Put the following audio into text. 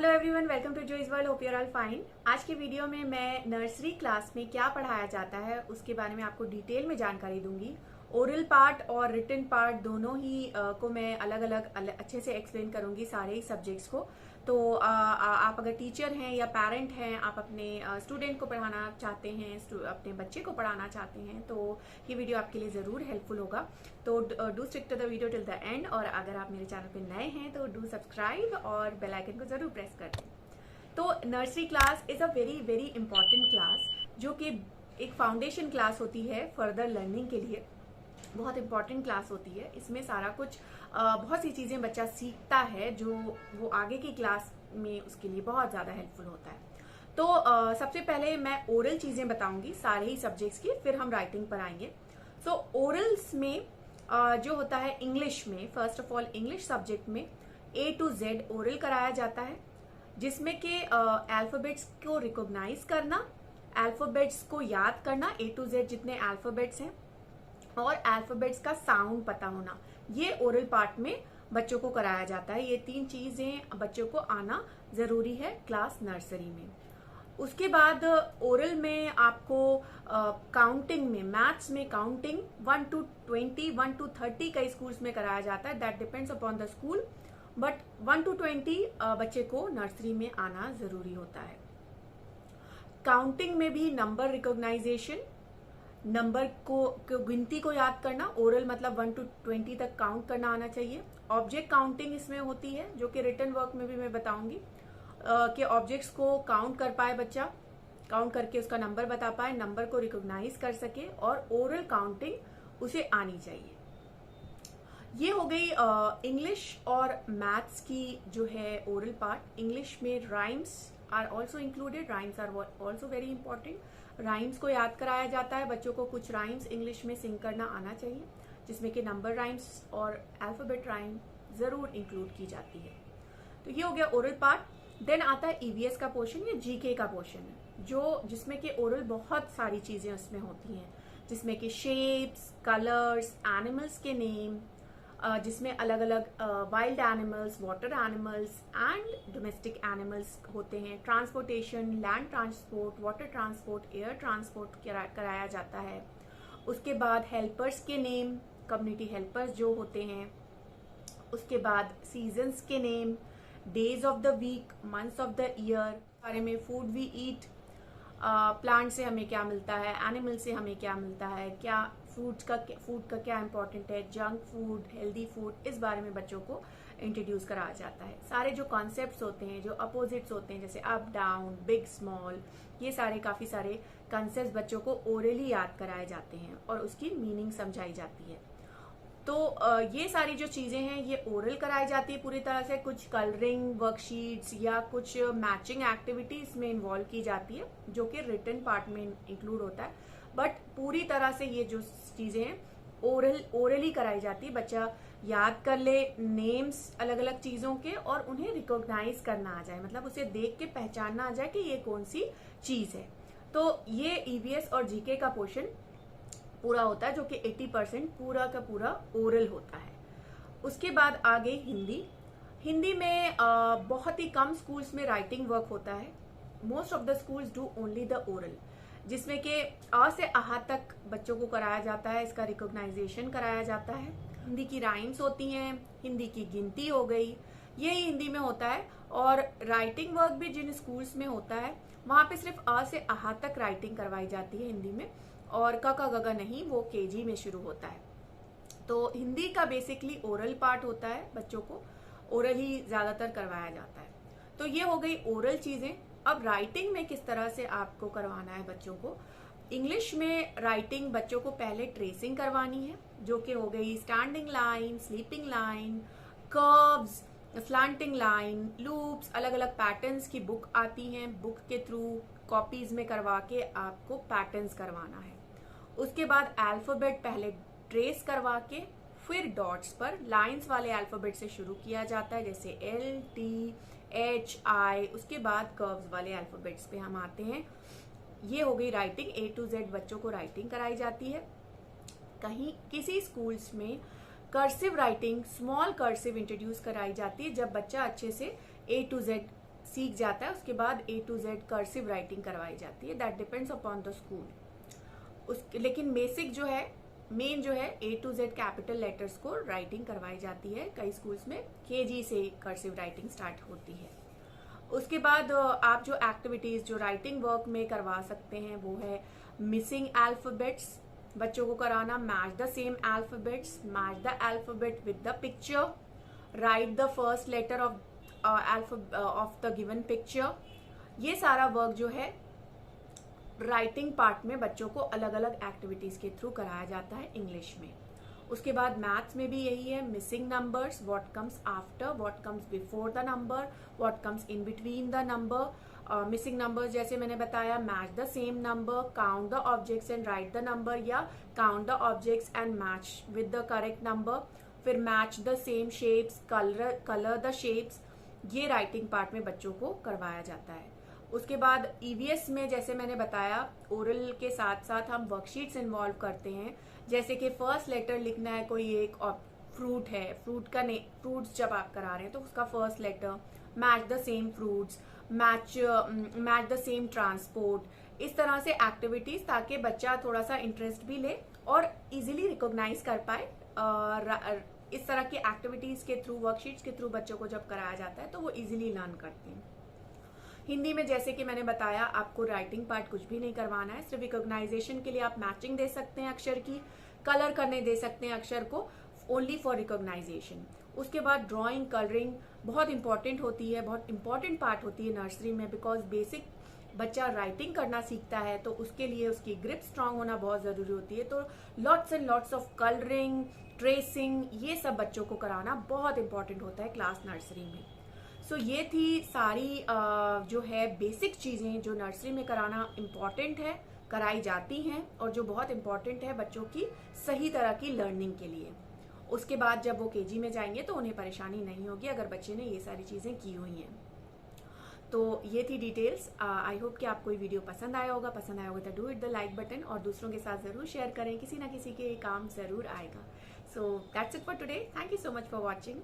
Hello everyone, welcome to Joyce's world. Hope you are all fine. आज की video में मैं नर्सरी क्लास में क्या पढ़ाया जाता है उसके बारे में आपको डिटेल में जानकारी दूंगी। ओरल पार्ट और रिटन पार्ट दोनों ही को मैं अलग अलग अच्छे से एक्सप्लेन करूंगी, सारे ही सब्जेक्ट्स को। तो आप अगर टीचर हैं या पेरेंट हैं, आप अपने स्टूडेंट को पढ़ाना चाहते हैं, अपने बच्चे को पढ़ाना चाहते हैं, तो ये वीडियो आपके लिए ज़रूर हेल्पफुल होगा। तो do stick to the video till the end. और अगर आप मेरे चैनल पे नए हैं तो डू सब्सक्राइब और बेल आइकन को ज़रूर प्रेस कर दें। तो nursery class is a very very important class, जो कि एक फाउंडेशन क्लास होती है फर्दर लर्निंग के लिए। बहुत इंपॉर्टेंट क्लास होती है। इसमें सारा कुछ बहुत सी चीज़ें बच्चा सीखता है जो वो आगे की क्लास में उसके लिए बहुत ज़्यादा हेल्पफुल होता है। तो सबसे पहले मैं ओरल चीज़ें बताऊंगी सारे ही सब्जेक्ट्स की, फिर हम राइटिंग पर आएंगे। सो ओरल्स में जो होता है इंग्लिश में, first of all English subject में A to Z ओरल कराया जाता है, जिसमें कि अल्फाबेट्स को रिकॉग्नाइज करना, अल्फाबेट्स को याद करना, A to Z जितने अल्फाबेट्स हैं, और अल्फाबेट्स का साउंड पता होना, ये ओरल पार्ट में बच्चों को कराया जाता है। ये तीन चीजें बच्चों को आना जरूरी है क्लास नर्सरी में। उसके बाद ओरल में आपको काउंटिंग में, मैथ्स में काउंटिंग 1 to 20, 1 to 30 कई स्कूल्स में कराया जाता है। That depends upon the school, but 1 to 20 बच्चे को नर्सरी में आना जरूरी होता है। काउंटिंग में भी नंबर रिकॉग्नाइजेशन, नंबर को गिनती को याद करना, ओरल मतलब 1 to 20 तक काउंट करना आना चाहिए। ऑब्जेक्ट काउंटिंग इसमें होती है, जो कि रिटन वर्क में भी मैं बताऊंगी कि ऑब्जेक्ट्स को काउंट कर पाए बच्चा, काउंट करके उसका नंबर बता पाए, नंबर को रिकॉग्नाइज कर सके, और ओरल काउंटिंग उसे आनी चाहिए। ये हो गई इंग्लिश और मैथ्स की जो है ओरल पार्ट। इंग्लिश में rhymes are also included. Rhymes are also very important. Rhymes को याद कराया जाता है बच्चों को। कुछ राइम्स इंग्लिश में सिंग करना आना चाहिए, जिसमें कि नंबर राइम्स और अल्फाबेट राइम जरूर इंक्लूड की जाती है। तो ये हो गया ओरल पार्ट। देन आता है ईवीएस का पोर्शन या जीके का पोर्शन, जिसमें कि ओरल बहुत सारी चीजें उसमें होती हैं, जिसमें कि शेप्स, कलर्स, एनिमल्स के नेम, जिसमें अलग अलग wild animals, water animals and domestic animals होते हैं। Transportation, land transport, water transport, air transport कराया जाता है। उसके बाद हेल्पर्स के नेम, कम्युनिटी हेल्पर्स जो होते हैं। उसके बाद सीजन्स के name, days of the week, months of the year, बारे में फूड वी ईट, प्लांट से हमें क्या मिलता है, एनिमल से हमें क्या मिलता है, क्या फूड का क्या इंपॉर्टेंट है, जंक फूड, हेल्दी फूड, इस बारे में बच्चों को इंट्रोड्यूस कराया जाता है। सारे जो कॉन्सेप्ट्स होते हैं, जो अपोजिट्स होते हैं, जैसे अप डाउन, बिग स्मॉल, ये सारे काफी सारे कॉन्सेप्ट्स बच्चों को ओरली याद कराए जाते हैं और उसकी मीनिंग समझाई जाती है। तो ये सारी जो चीजें हैं ये ओरल कराई जाती है पूरी तरह से। कुछ कलरिंग वर्कशीट्स या कुछ मैचिंग एक्टिविटीज में इन्वॉल्व की जाती है, जो कि रिटन पार्ट में इंक्लूड होता है। बट पूरी तरह से ये जो चीजें हैं ओरली कराई जाती है। बच्चा याद कर ले नेम्स अलग अलग चीजों के और उन्हें रिकॉग्नाइज करना आ जाए, मतलब उसे देख के पहचानना आ जाए कि ये कौन सी चीज है। तो ये ईवीएस और जीके का पोर्शन पूरा होता है, जो कि 80% पूरा का पूरा ओरल होता है। उसके बाद आ गई हिंदी। हिंदी में बहुत ही कम स्कूल्स में राइटिंग वर्क होता है। Most of the schools do only the oral, जिसमें कि अ से आहा तक बच्चों को कराया जाता है, इसका रिकॉग्नाइजेशन कराया जाता है। हिंदी की राइम्स होती हैं, हिंदी की गिनती हो गई, यही हिंदी में होता है। और राइटिंग वर्क भी जिन स्कूल्स में होता है वहां पे सिर्फ अ से आहा तक राइटिंग करवाई जाती है हिंदी में, और क ख ग घ नहीं, वो केजी में शुरू होता है। तो हिंदी का बेसिकली ओरल पार्ट होता है, बच्चों को ओरल ही ज्यादातर करवाया जाता है। तो ये हो गई ओरल चीजें। अब राइटिंग में किस तरह से आपको करवाना है बच्चों को। इंग्लिश में राइटिंग बच्चों को पहले ट्रेसिंग करवानी है, जो कि हो गई standing line, sleeping line, curves, slanting line, loops, अलग अलग पैटर्न्स की बुक आती हैं। बुक के थ्रू कॉपीज में करवा के आपको पैटर्न्स करवाना है। उसके बाद अल्फाबेट पहले ट्रेस करवा के फिर डॉट्स पर लाइंस वाले अल्फाबेट से शुरू किया जाता है, जैसे एल, टी, एच, आई। उसके बाद कर्व्स वाले अल्फाबेट्स पे हम आते हैं। ये हो गई राइटिंग। A to Z बच्चों को राइटिंग कराई जाती है। कहीं किसी स्कूल्स में cursive writing, small cursive introduce कराई जाती है, जब बच्चा अच्छे से A to Z सीख जाता है उसके बाद A to Z cursive writing करवाई जाती है। That depends upon the school. लेकिन बेसिक जो है, मेन जो है A to Z capital letters को राइटिंग करवाई जाती है। कई स्कूल्स में KG से कर्सिव राइटिंग स्टार्ट होती है। उसके बाद आप जो एक्टिविटीज जो राइटिंग वर्क में करवा सकते हैं वो है मिसिंग अल्फाबेट्स, बच्चों को कराना। Match the same alphabets, match the alphabet with the picture, write the first letter of the given picture. ये सारा वर्क जो है राइटिंग पार्ट में बच्चों को अलग अलग एक्टिविटीज के थ्रू कराया जाता है इंग्लिश में। उसके बाद मैथ्स में भी यही है, missing numbers, what comes after, what comes before the number, what comes in between the number. Missing numbers जैसे मैंने बताया, match the same number, count the objects and write the number, या count the objects and match with the correct number. फिर match the same shapes, colour the shapes. ये writing part में बच्चों को करवाया जाता है। उसके बाद EVS में जैसे मैंने बताया, ओरल के साथ साथ हम वर्कशीट्स इन्वॉल्व करते हैं। जैसे कि फर्स्ट लेटर लिखना है कोई एक, और फ्रूट है, फ्रूट्स जब आप करा रहे हैं तो उसका first letter, match the same fruits, match the same transport. इस तरह से एक्टिविटीज, ताकि बच्चा थोड़ा सा इंटरेस्ट भी ले और इजीली रिकॉग्नाइज कर पाए। इस तरह की एक्टिविटीज के थ्रू, वर्कशीट्स के थ्रू बच्चों को जब कराया जाता है तो वो इजीली लर्न करते हैं। हिंदी में जैसे कि मैंने बताया, आपको राइटिंग पार्ट कुछ भी नहीं करवाना है, सिर्फ रिकॉग्नाइजेशन के लिए आप मैचिंग दे सकते हैं अक्षर की, कलर करने दे सकते हैं अक्षर को, ओनली फॉर रिकॉग्नाइजेशन। उसके बाद ड्राइंग, कलरिंग बहुत इंपॉर्टेंट होती है, बहुत इंपॉर्टेंट पार्ट होती है नर्सरी में, बिकॉज बेसिक बच्चा राइटिंग करना सीखता है तो उसके लिए उसकी ग्रिप स्ट्रांग होना बहुत जरूरी होती है। तो lots and lots of colouring, tracing, ये सब बच्चों को कराना बहुत इंपॉर्टेंट होता है क्लास नर्सरी में। सो ये थी सारी जो है बेसिक चीजें जो नर्सरी में कराना इम्पॉर्टेंट है, कराई जाती हैं, और जो बहुत इम्पॉर्टेंट है बच्चों की सही तरह की लर्निंग के लिए। उसके बाद जब वो KG में जाएंगे तो उन्हें परेशानी नहीं होगी अगर बच्चे ने ये सारी चीजें की हुई हैं। तो ये थी डिटेल्स। आई होप कि आपको ये वीडियो पसंद आया होगा। पसंद आया होगा तो do it the like button, और दूसरों के साथ जरूर शेयर करें, किसी ना किसी के काम जरूर आएगा। So that's it for today. Thank you so much for watching.